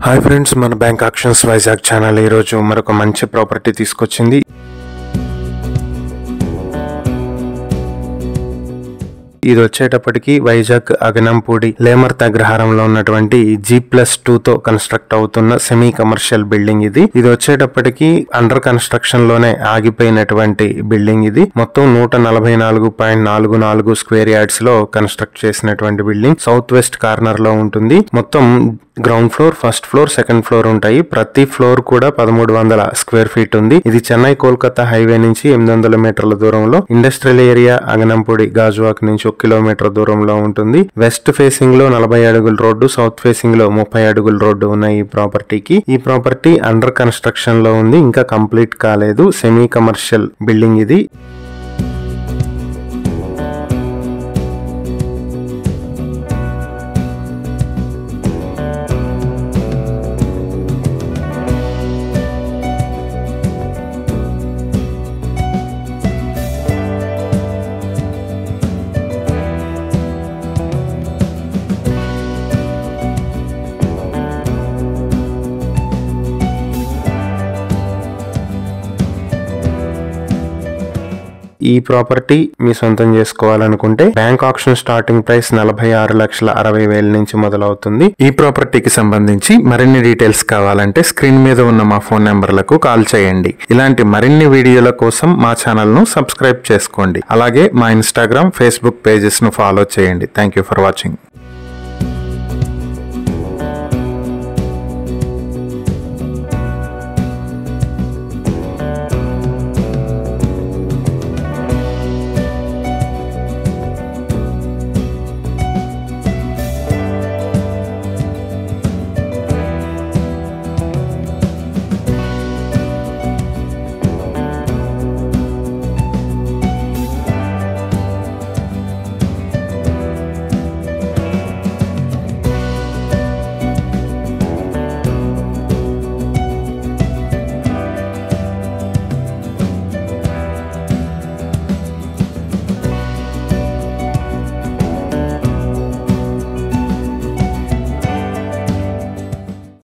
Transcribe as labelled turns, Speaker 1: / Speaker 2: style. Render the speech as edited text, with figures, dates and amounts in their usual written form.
Speaker 1: Hi friends, మన bank actions Vizag channel ఈరోజు మరొక మంచి ప్రాపర్టీ తీసుకొచ్చింది. ఇది వచ్చేటప్పటికి వైజాగ్ అగనంపూడి లేమర్త్ అగ్రహారంలో ఉన్నటువంటి G+2 తో కన్స్ట్రక్ట్ అవుతున్న సెమీ కమర్షియల్ బిల్డింగ్ ఇది వచ్చేటప్పటికి అండర్ కన్స్ట్రక్షన్ లోనే ఆగిపోయినటువంటి బిల్డింగ్. ఇది మొత్తం 144.44 స్క్వేర్ యార్డ్స్ లో కన్స్ట్రక్ట్ చేసినటువంటి బిల్డింగ్. సౌత్ వెస్ట్ కార్నర్ లో ఉంటుంది. మొత్తం ground floor, first floor, second floor ఉంటాయి. ప్రతి ఫ్లోర్ కూడా 1300 స్క్వేర్ ఫీట్ ఉంది. ఇది చెన్నై కోల్కతా హైవే నుంచి 800 మీటర్ల దూరంలో, ఇండస్ట్రియల్ ఏరియా అగనంపూడి గాజువాక్ నుంచి 1 కిలోమీటర్ దూరంలో ఉంటుంది. వెస్ట్ ఫేసింగ్ లో 40 అడుగుల రోడ్డు, సౌత్ ఫేసింగ్ లో 30 అడుగుల రోడ్డు ఉన్నాయి ఈ ప్రాపర్టీకి. ఈ ప్రాపర్టీ అండర్ కన్స్ట్రక్షన్ లో ఉంది, ఇంకా కంప్లీట్ కాలేదు. సెమీ కమర్షియల్ బిల్డింగ్ ఇది. ఈ ప్రాపర్టీ మీ సొంతం చేసుకోవాలనుకుంటే బ్యాంక్ ఆక్షన్ స్టార్టింగ్ ప్రైస్ 46,60,000 నుంచి మొదలవుతుంది. ఈ ప్రాపర్టీకి సంబంధించి మరిన్ని డీటెయిల్స్ కావాలంటే స్క్రీన్ మీద ఉన్న మా ఫోన్ నెంబర్లకు కాల్ చేయండి. ఇలాంటి మరిన్ని వీడియోల కోసం మా ఛానల్ ను సబ్స్క్రైబ్ చేసుకోండి. అలాగే మా ఇన్స్టాగ్రామ్, ఫేస్బుక్ పేజెస్ ను ఫాలో చేయండి. Thank you for watching.